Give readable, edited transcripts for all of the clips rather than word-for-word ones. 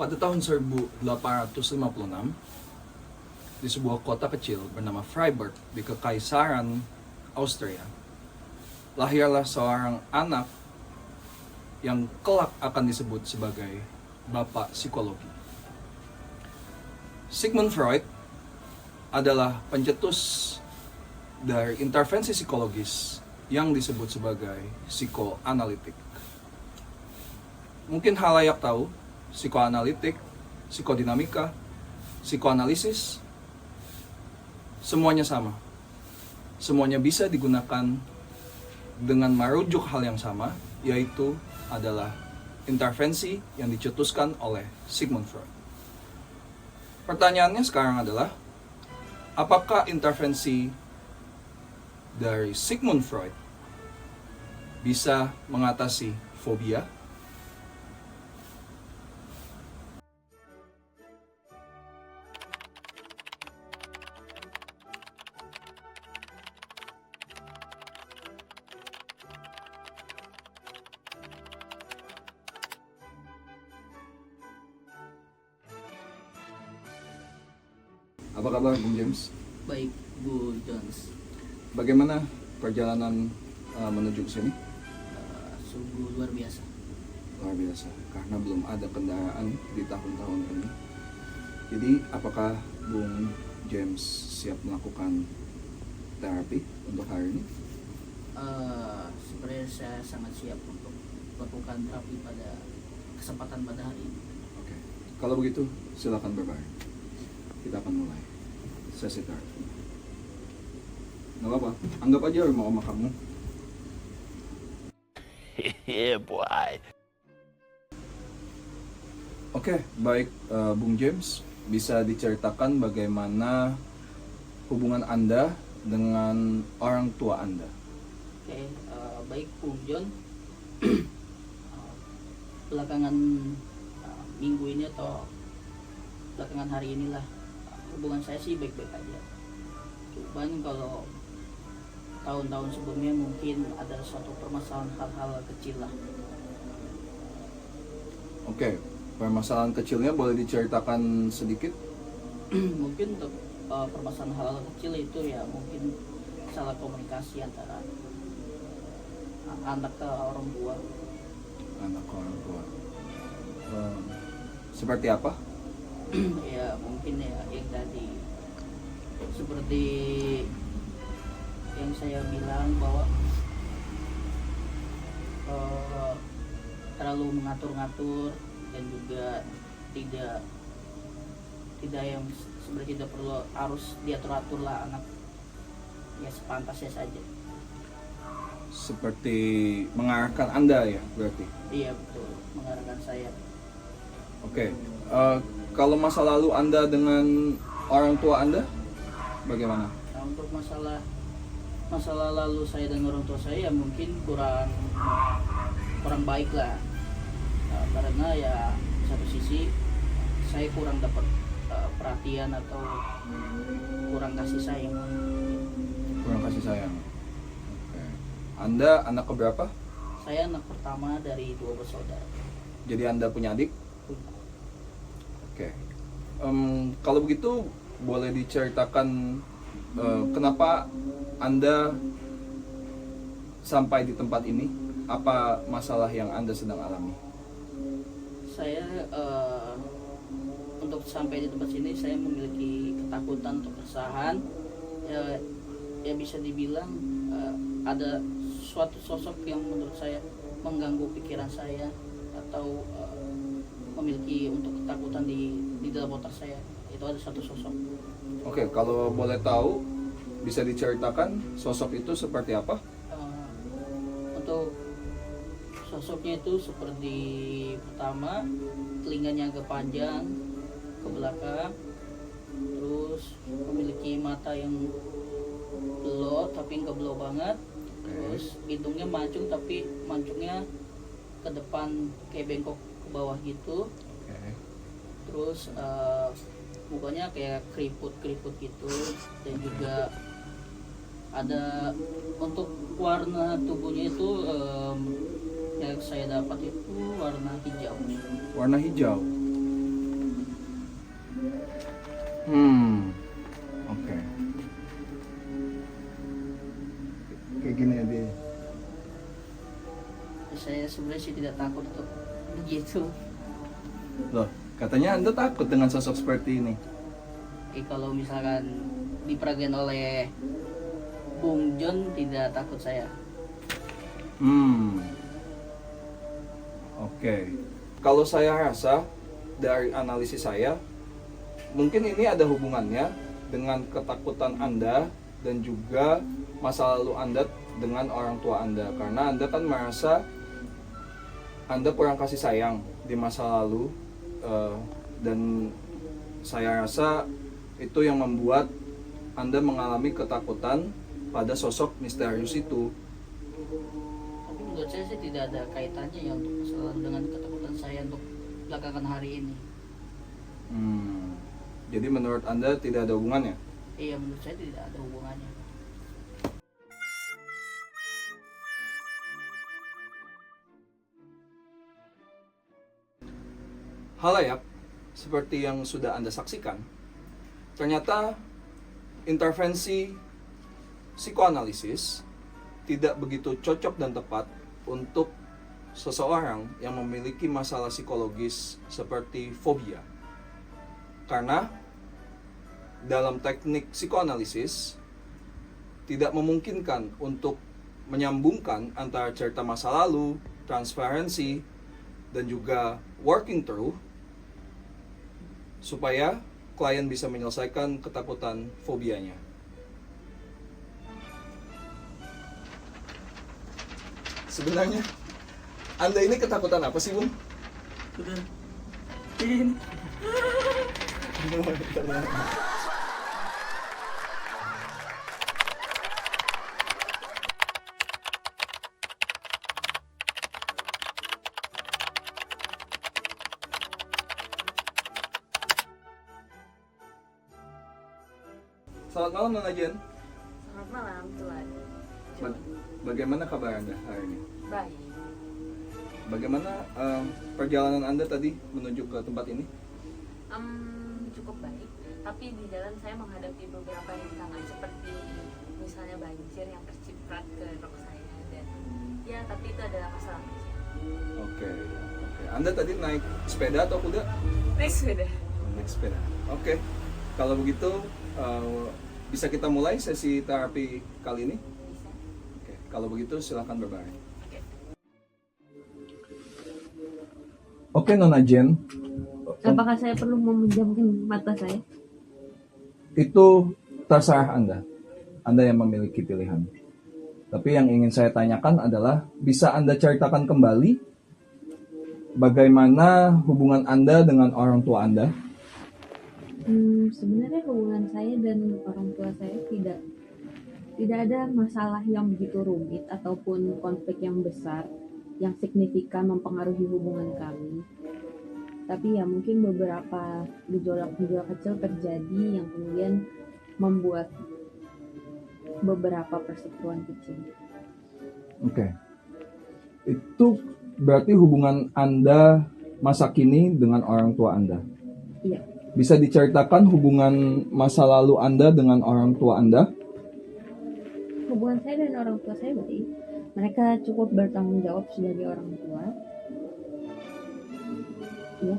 Pada tahun 1856, di sebuah kota kecil bernama Freiburg di Kekaisaran Austria, lahirlah seorang anak yang kelak akan disebut sebagai Bapak Psikologi. Sigmund Freud adalah pencetus dari intervensi psikologis yang disebut sebagai psikoanalitik. Mungkin halayak tahu, psikoanalitik, psikodinamika, psikoanalisis, semuanya sama. Semuanya bisa digunakan dengan merujuk hal yang sama, yaitu adalah intervensi yang dicetuskan oleh Sigmund Freud. Pertanyaannya sekarang adalah, apakah intervensi dari Sigmund Freud bisa mengatasi fobia? Apa kabar Bung James? Baik, Bu Jones. Bagaimana perjalanan menuju ke sini? Sungguh luar biasa. Luar biasa, karena belum ada kendaraan di tahun-tahun ini. Jadi, apakah Bung James siap melakukan terapi untuk hari ini? Sebenarnya saya sangat siap untuk melakukan terapi pada kesempatan pada hari ini. Oke. Kalau begitu, silakan berbaring. Kita akan mulai sesi terapi. Nggak apa-apa, anggap aja rumah oma kamu. Yeah, boy. Oke, baik Bung James, bisa diceritakan bagaimana hubungan Anda dengan orang tua Anda? Oke, baik Bung John. Belakangan minggu ini atau belakangan hari inilah hubungan saya sih baik-baik aja. Cuman kalau tahun-tahun sebelumnya mungkin ada suatu permasalahan hal-hal kecil lah. Oke, permasalahan kecilnya boleh diceritakan sedikit? Mungkin untuk permasalahan hal-hal kecil itu ya mungkin salah komunikasi antara anak ke orang tua. Anak ke orang tua. Seperti apa? Ya mungkin ya yang tadi seperti yang saya bilang bahwa terlalu mengatur-ngatur dan juga tidak yang sebenarnya tidak perlu harus diatur-atur lah anak, ya sepantasnya saja. Seperti mengarahkan Anda ya berarti? Iya betul, mengarahkan saya. Oke, kalau masa lalu Anda dengan orang tua Anda bagaimana? Nah, untuk masalah lalu saya dan orang tua saya ya mungkin kurang baik lah. Karena ya satu sisi saya kurang dapat perhatian atau kurang kasih sayang. Kurang kasih sayang. Oke. Anda anak keberapa? Saya anak pertama dari 2 bersaudara. Jadi Anda punya adik? Oke. Kalau begitu boleh diceritakan kenapa Anda sampai di tempat ini? Apa masalah yang Anda sedang alami? Saya untuk sampai di tempat sini saya memiliki ketakutan untuk keresahan. Ya bisa dibilang ada suatu sosok yang menurut saya mengganggu pikiran saya atau memiliki untuk ketakutan di dalam otak saya. Itu ada satu sosok. Oke, kalau boleh tahu bisa diceritakan sosok itu seperti apa? Untuk sosoknya itu seperti pertama telinganya agak panjang ke belakang, terus memiliki mata yang belok tapi nggak belok banget, terus hidungnya mancung tapi mancungnya ke depan kayak bengkok ke bawah gitu. Terus mukanya kayak keriput gitu, dan juga ada untuk warna tubuhnya itu yang saya dapat itu warna hijau. Warna hijau. Oke. Kayak gini ya dia. Saya sebenarnya sih tidak takut untuk begitu. Loh, katanya Anda takut dengan sosok seperti ini. Kalau misalkan diperagain oleh Bung John, tidak takut saya. Oke. Kalau saya rasa dari analisis saya, mungkin ini ada hubungannya dengan ketakutan Anda dan juga masa lalu Anda dengan orang tua Anda. Karena Anda kan merasa Anda kurang kasih sayang di masa lalu, dan saya rasa itu yang membuat Anda mengalami ketakutan pada sosok misterius itu. Tapi menurut saya sih tidak ada kaitannya ya untuk masalah dengan ketakutan saya untuk belakangan hari ini. Jadi menurut Anda tidak ada hubungannya? Iya, menurut saya tidak ada hubungannya. Halayak, seperti yang sudah Anda saksikan, ternyata intervensi psikoanalisis tidak begitu cocok dan tepat untuk seseorang yang memiliki masalah psikologis seperti fobia. Karena dalam teknik psikoanalisis tidak memungkinkan untuk menyambungkan antara cerita masa lalu, transparansi, dan juga working through supaya klien bisa menyelesaikan ketakutan fobianya. Sebenarnya Anda ini ketakutan apa sih, Bung? Selamat malam, Nona Jen. Selamat malam, Tuan. Bagaimana kabar Anda hari ini? Baik. Bagaimana perjalanan Anda tadi menuju ke tempat ini? Cukup baik. Tapi di jalan saya menghadapi beberapa rintangan seperti misalnya banjir yang terciprat ke rok saya dan ya, tapi itu adalah masalah kecil. Oke. Anda tadi naik sepeda atau kuda? Naik sepeda. Naik sepeda. Oke. Kalau begitu bisa kita mulai sesi terapi kali ini? Bisa. Oke. Kalau begitu silakan berbaring. Oke. Oke, Nona Jen. Apakah saya perlu memejamkan mata saya? Itu terserah Anda. Anda yang memiliki pilihan. Tapi yang ingin saya tanyakan adalah, bisa Anda ceritakan kembali bagaimana hubungan Anda dengan orang tua Anda? Sebenarnya hubungan saya dan orang tua saya tidak ada masalah yang begitu rumit ataupun konflik yang besar yang signifikan mempengaruhi hubungan kami. Tapi ya mungkin beberapa gejolak-gejolak kecil terjadi yang kemudian membuat beberapa perseteruan kecil. Oke. Itu berarti hubungan Anda masa kini dengan orang tua Anda? Iya. Bisa diceritakan hubungan masa lalu Anda dengan orang tua Anda? Hubungan saya dan orang tua saya baik. Mereka cukup bertanggung jawab sebagai orang tua. Iya.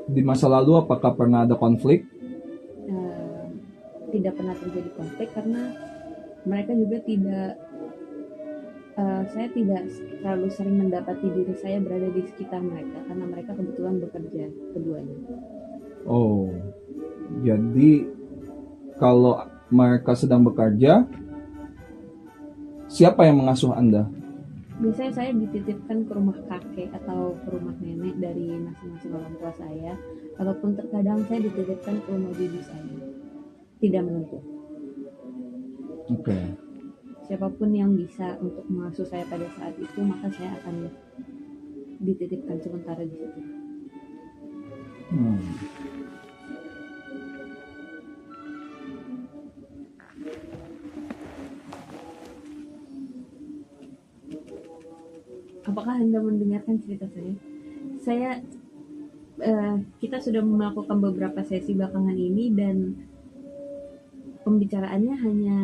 Di masa lalu apakah pernah ada konflik? Tidak pernah terjadi konflik karena mereka juga saya tidak terlalu sering mendapati diri saya berada di sekitar mereka karena mereka kebetulan bekerja keduanya. Oh, jadi kalau mereka sedang bekerja, siapa yang mengasuh Anda? Biasanya saya dititipkan ke rumah kakek atau ke rumah nenek dari masing-masing orang tua saya, ataupun terkadang saya dititipkan ke rumah bibi saya. Tidak menentu. Oke. Siapapun yang bisa untuk mengasuh saya pada saat itu, maka saya akan dititipkan sementara di situ. Apakah Anda mendengarkan cerita saya? kita sudah melakukan beberapa sesi belakangan ini dan pembicaraannya hanya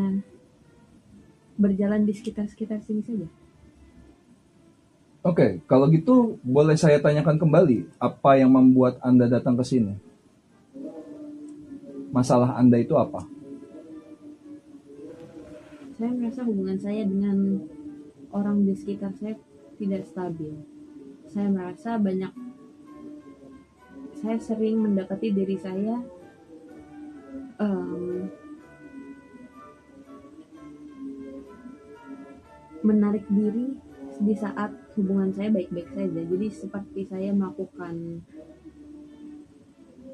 berjalan di sekitar sini saja. Oke, kalau gitu boleh saya tanyakan kembali, apa yang membuat Anda datang ke sini? Masalah Anda itu apa? Saya merasa hubungan saya dengan orang di sekitar saya tidak stabil. Saya merasa saya sering mendekati diri saya menarik diri di saat hubungan saya baik-baik saja. Jadi seperti saya melakukan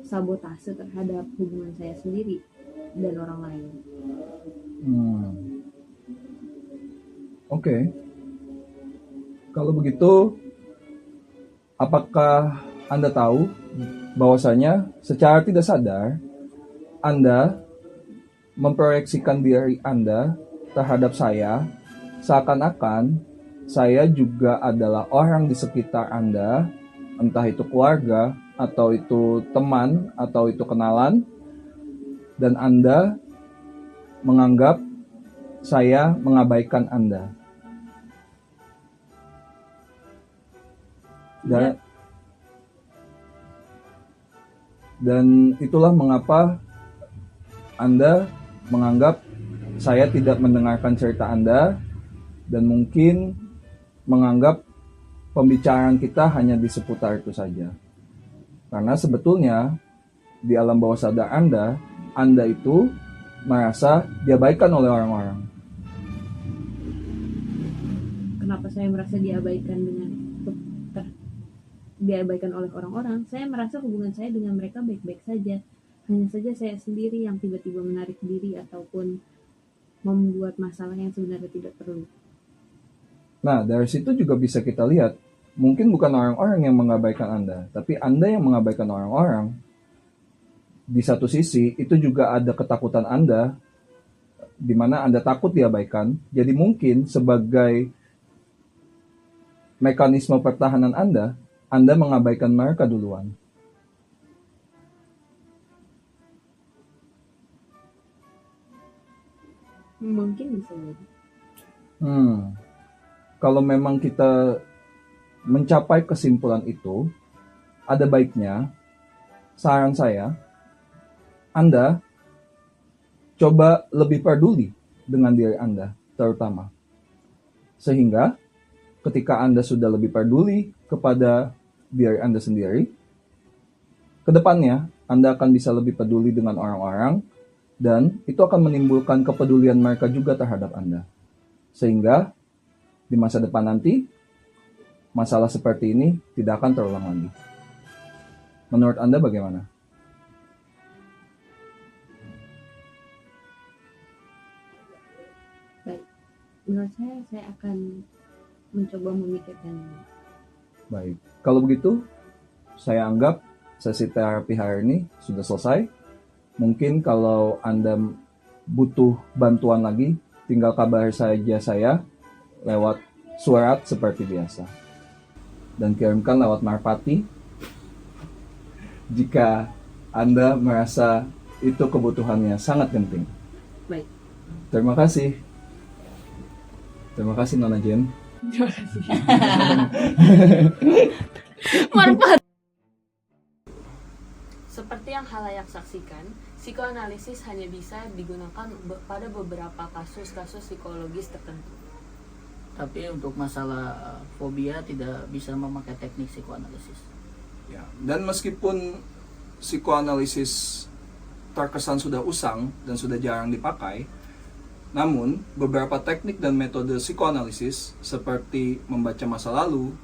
sabotase terhadap hubungan saya sendiri dan orang lain. Oke. Kalau begitu, apakah Anda tahu bahwasanya secara tidak sadar Anda memproyeksikan diri Anda terhadap saya seakan-akan saya juga adalah orang di sekitar Anda, entah itu keluarga, atau itu teman, atau itu kenalan, dan Anda menganggap saya mengabaikan Anda. Dan itulah mengapa Anda menganggap saya tidak mendengarkan cerita Anda, dan mungkin menganggap pembicaraan kita hanya di seputar itu saja. Karena sebetulnya di alam bawah sadar Anda itu merasa diabaikan oleh orang-orang. Kenapa saya merasa diabaikan oleh orang-orang? Saya merasa hubungan saya dengan mereka baik-baik saja. Hanya saja saya sendiri yang tiba-tiba menarik diri ataupun membuat masalah yang sebenarnya tidak perlu. Nah, dari situ juga bisa kita lihat, mungkin bukan orang-orang yang mengabaikan Anda, tapi Anda yang mengabaikan orang-orang. Di satu sisi, itu juga ada ketakutan Anda, di mana Anda takut diabaikan. Jadi mungkin sebagai mekanisme pertahanan Anda mengabaikan mereka duluan. Mungkin bisa jadi. Kalau memang kita mencapai kesimpulan itu, ada baiknya, saran saya, Anda coba lebih peduli dengan diri Anda, terutama. Sehingga, ketika Anda sudah lebih peduli kepada diri Anda sendiri, kedepannya Anda akan bisa lebih peduli dengan orang-orang, dan itu akan menimbulkan kepedulian mereka juga terhadap Anda. Sehingga, di masa depan nanti, masalah seperti ini tidak akan terulang lagi. Menurut Anda bagaimana? Baik, menurut saya akan mencoba memikirkannya. Baik, kalau begitu, saya anggap sesi terapi hari ini sudah selesai. Mungkin kalau Anda butuh bantuan lagi, tinggal kabari saja saya lewat surat seperti biasa. Dan kirimkan lewat Marpati jika Anda merasa itu kebutuhannya sangat penting. Baik. Terima kasih. Terima kasih Nona Jen. Terima kasih. Seperti yang halayak saksikan, psikoanalisis hanya bisa digunakan pada beberapa kasus-kasus psikologis tertentu. Tapi untuk masalah fobia tidak bisa memakai teknik psikoanalisis. Ya, dan meskipun psikoanalisis terkesan sudah usang dan sudah jarang dipakai, namun beberapa teknik dan metode psikoanalisis seperti membaca masa lalu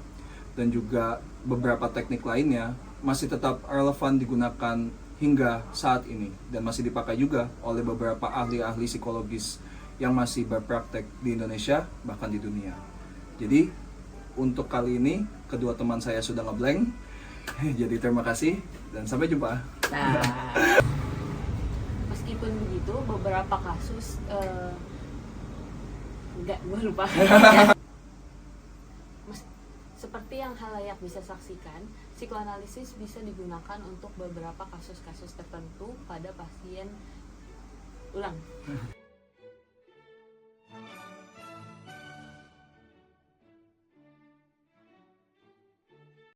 dan juga beberapa teknik lainnya masih tetap relevan digunakan hingga saat ini dan masih dipakai juga oleh beberapa ahli-ahli psikologis yang masih berpraktek di Indonesia bahkan di dunia. Jadi untuk kali ini kedua teman saya sudah ngeblank. Jadi terima kasih dan sampai jumpa. Nah, Meskipun begitu, beberapa kasus gue lupa. Seperti yang halayak bisa saksikan, psikoanalisis bisa digunakan untuk beberapa kasus-kasus tertentu pada pasien. Ulang.